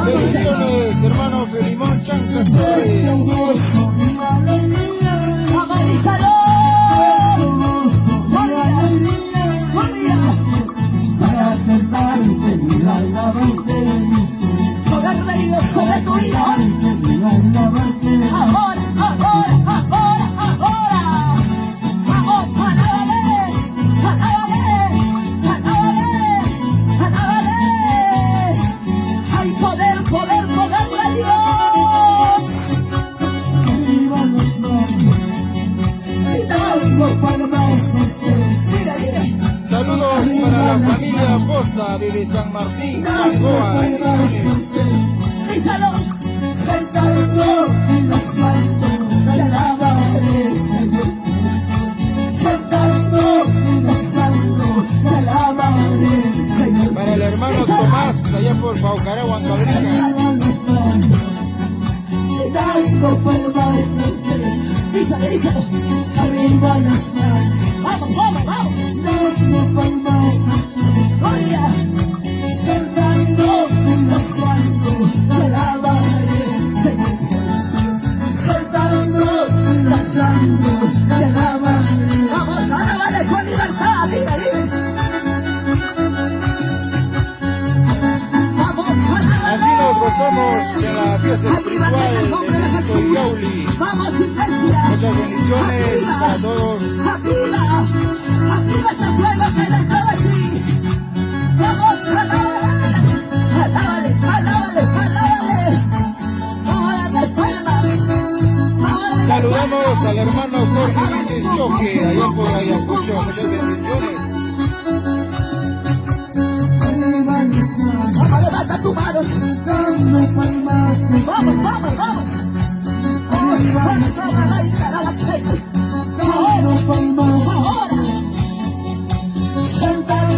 Bendiciones, hermano Felimón Chancas Torres. Sobre tu hijo. Ahora, ahora, ahora, ahora. Vamos, alábale, alábale, alábale, alábale. Hay poder, poder, poder de Dios. Saludos para la familia Bosa de San Martín, Angoa. Díselo. Sentado en los santos, te alabaré, Señor. Sentado en los santos, te alabaré, Señor. Para el hermano Tomás, allá por Paucará, Huancabrilla. Te dando palmas, Señor. Díselo, díselo. Arriba las manos. Vamos, vamos, vamos. Dando palmas, gloria. Sentado en los santos, te alabaré, Señor Jesús. Sentado en los santos, te alabaré. Vamos, alábale con libertad, dime, dime. Vamos, alábale. Así nos gozamos en la fiesta espiritual de Benito Yauli. Vamos, iglesia. Muchas bendiciones para todos. Activa, activa ese fuego que dentro de ti. Vamos, alábale, alábale, alábale, alábale. Órale, palmas. Saludamos al hermano Jorge Vítez Choque, allá por Ayacucho. Muchas bendiciones. Vamos, levanta tus manos. Vamos, vamos, vamos. Ahora. Sentado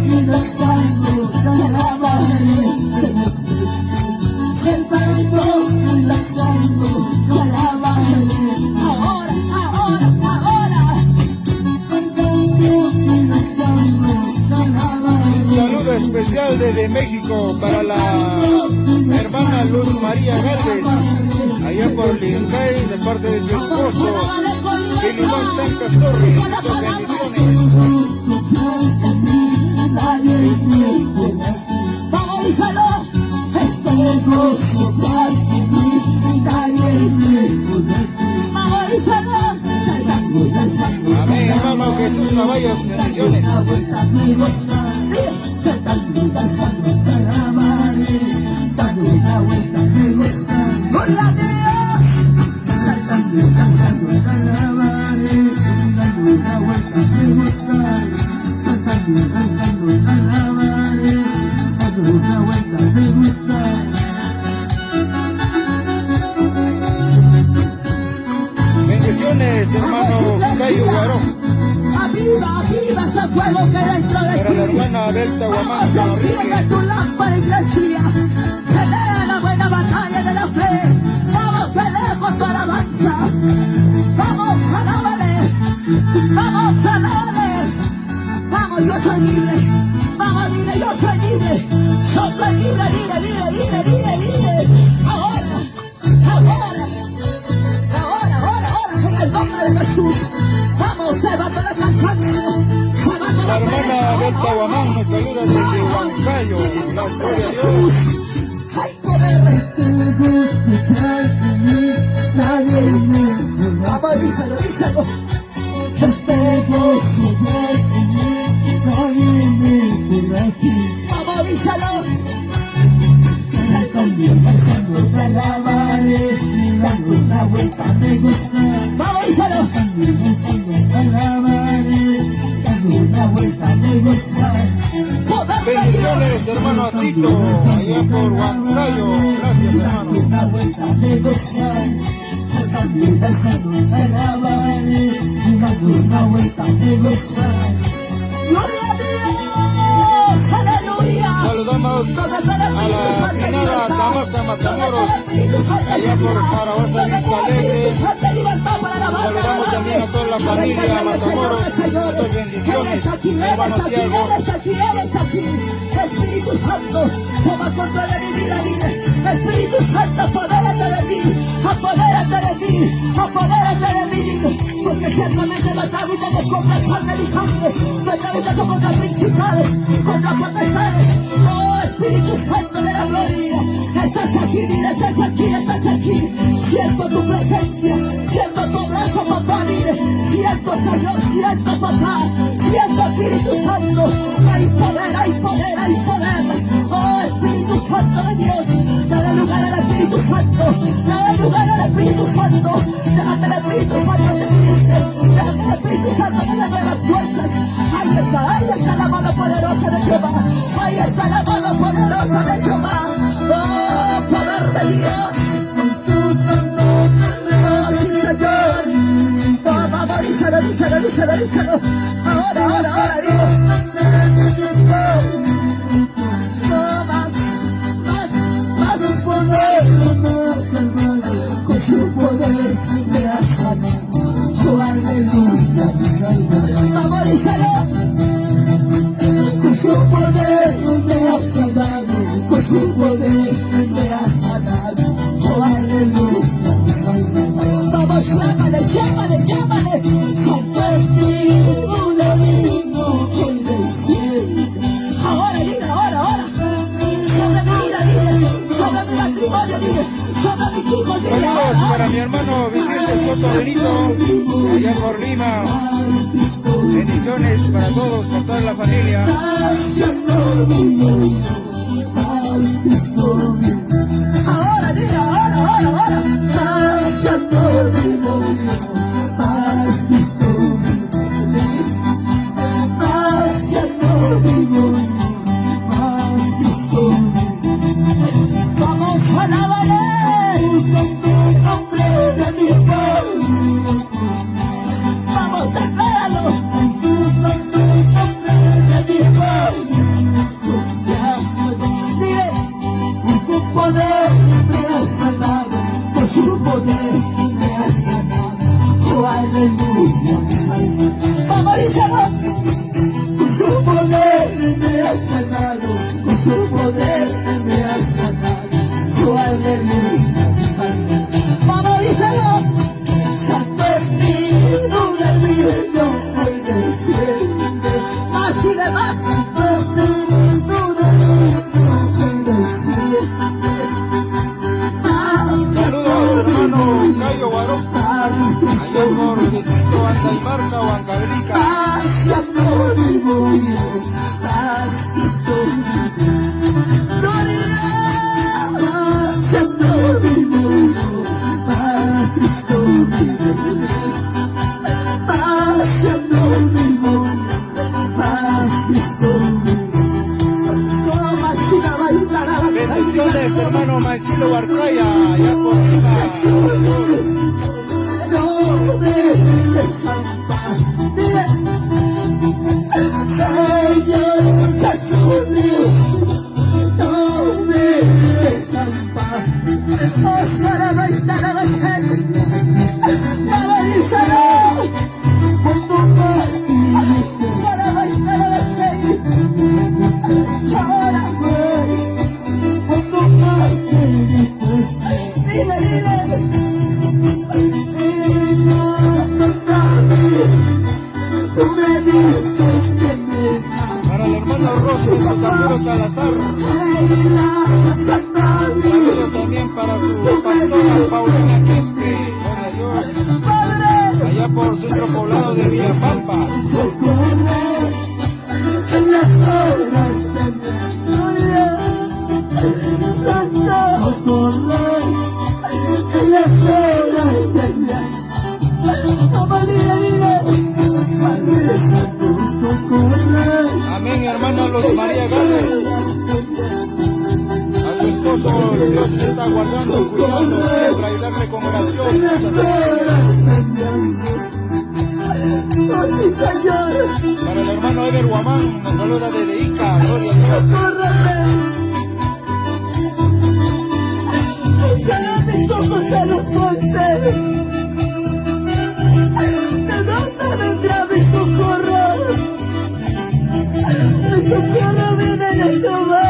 en los santos, te alabaré, Señor Jesús. Sentado en los santos, te alabaré. Ahora, ahora, ahora. Un saludo especial desde México para la hermana Luz María Gálvez, allá por Lincay, de parte de su esposo, Felimón Chancas Torres. Muchas bendiciones. Vamos, díselo. Este gozo para mí, vamos, díselo. Amén, hermano Jesús Zavallos, bendiciones. Gloria a Dios. Saltando, danzando, te alabaré, dando una vuelta me gusta. Saltando, danzando, te alabaré, dando una vuelta me gusta. Bendiciones, hermano Cayo Guaró. Aviva, aviva ese fuego que hay dentro de Para ti. la hermana Delta Vamos, Guamán, enciende tu lámpara, iglesia. Pelea la buena batalla de la fe. Vamos, pelea con tu alabanza. Vamos, alábale. Vamos, alábale. Vamos, yo soy libre. Vamos, dile, yo soy libre. Yo soy libre, libre, libre, libre, libre, libre. Ahora, ahora, ahora, ahora, ahora, en el nombre de Jesús. Vamos, se va todo el cansancio. Se va toda la la hermana pereza. Delta Guamán nos saluda desde Huancayo. La gloria a Dios. Hay poder. Vamos, díselo, díselo. Vamos, díselo. Vamos, díselo. Poder de Bendiciones, Dios. hermano Tito, allá por Huancayo. Gracias, hermano. Gloria a Dios. Aleluya. Saludamos a la finada Damasa Matamoros, allá por Zaragoza, Vista Alegre. Saludamos también a toda la familia Matamoros. Muchas bendiciones, hermano Tiago. Eres aquí. Espíritu Santo, toma control de mi vida, dile. Espíritu Santo, apodérate de mí, apodérate de mí, apodérate de mí, dile. Porque ciertamente la lucha no es contra carne ni sangre, nuestra lucha es contra principales, contra potestades. Oh, Espíritu Santo de la gloria, estás aquí, dile, estás aquí, estás aquí. Siento tu presencia, siento tu brazo, papá, dile. Siento, Señor, siento, papá, siento, Espíritu Santo. Hay poder, hay poder, hay poder. Oh, Espíritu Santo de Dios, dale lugar al Espíritu Santo, dale lugar al Espíritu Santo. Deja que el Espíritu Santo te ministre, deja que el Espíritu Santo te dé nuevas fuerzas. Ahí está la mano poderosa de Jehová, ahí está la mano poderosa de Jehová. Oh, poder de Dios. Oh, sí, Señor. Oh, vamos, díselo, díselo, díselo, díselo. Ahora, ahora, ahora, digo. Oh, más poder. Con su poder me ha sanado. Oh, aleluya. Vamos, díselo. Con su poder me ha sanado. Con su poder me ha sanado. Oh, aleluya. Vamos, llámale, llámale, llámale. Santo Espíritu divino, hoy desciende. Ahora, dile, ahora. Sobre mi vida, dile. Sobre mi matrimonio, dile. Sobre mis hijos, dile. Saludos para mi hermano Vicente Soto Benito, allá por Lima. Bendiciones para todos, para toda la familia. Ahora, dile, ahora. Vamos a alabarle el nombre de mi pueblo. Vamos, decláralo. De mi pueblo. Dile, por su poder me ha sanado, por su poder me ha sanado. Oh, aleluya, mi Salvador. Vamos, díselo. Por su poder me ha sanado, por su poder me ha sanado. Oh, aleluya, mi Salvador. Vamos, díselo. Santo Espíritu del divino, hoy desciende. Más, dile más. Santo Espíritu del divino, hoy desciende. Saludos, hermano Cayo Guaró, allá por Distrito Antaymarca, Huancavelica. Hacia matrimonio, haz Cristo. Gloria, hacia matrimonio, haz Cristo. Hacia matrimonio, haz Cristo. Toma, Shina, Bayutara, Bendiciones, hermano Maicilo Barcaya, allá por Lima. no me tú me dices que me amas. Para el hermano Rosy de Matamoros Salazar. Saludos Saludos también para su pastora Paulina Quispe. Allá por Centro Poblado de Villapampa. socorre en las horas de mi gloria. Santo, socorre en las horas de mi María, dile, Padre Santo, socorre. Amén, hermana Luz María Gálvez. A su esposo Dios le está guardando, cuidando, siempre y darle con oración. En las horas de mi oh, sí, Señor. Para el hermano Ever Guamán, nos saluda desde Ica, gloria a Dios. Socórrame. Alzaré mis ojos a los montes. ¿De dónde vendrá mi socorro? Mi socorro viene de Jehová.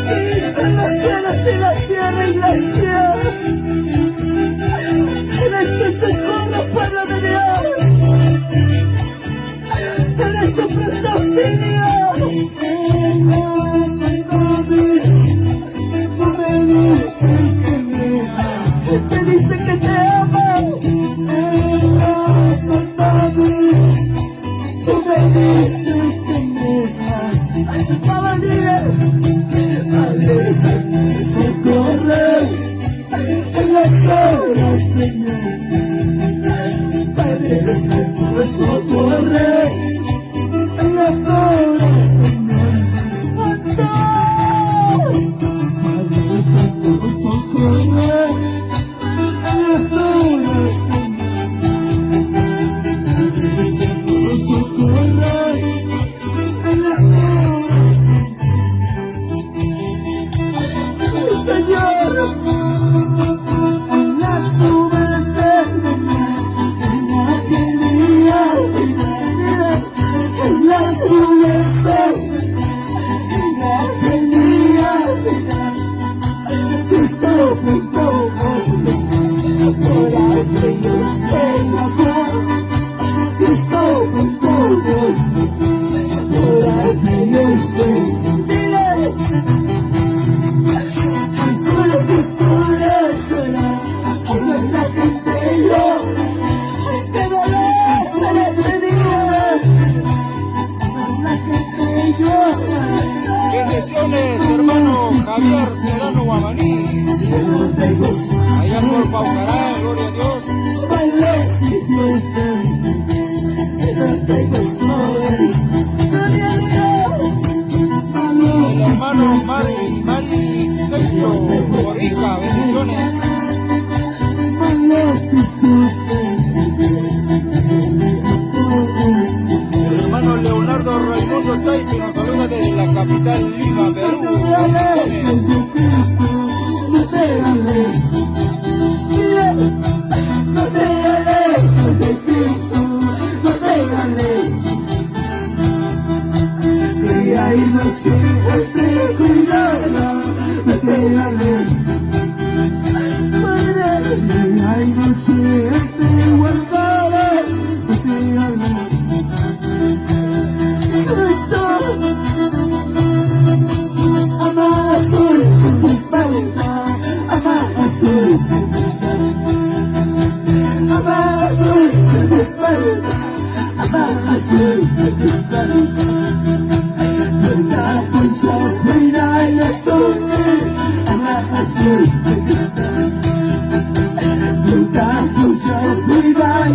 Que hizo los cielos y la tierra, iglesia. Eres mi socorro, pueblo de Dios. Eres tu pronto auxilio. Te dice que te ama. Tú me dices que me amas. Papá, dile, Padre Santo, socorre en las horas de mi Padre Santo, socorre en las horas de mi Santo. Padre Santo, socorre en las horas de mi socorre en las horas Señor. En las nubes del mar, en aquel día, en las nubes del mar, en aquel día, Cristo junto por aquellos que aman, Cristo junto por aquellos que dile. Oscurecerá, como en la gente yo, que dolor será ese día, como en la gente yo. Bendiciones, hermano Javier Serrano Guamaní. Allá por Paucará, gloria a Dios. El hermano Mari Sexto, Borrica, bendiciones. El hermano Leonardo Raimundo Taipe nos saluda desde la capital Lima, Perú. Cuida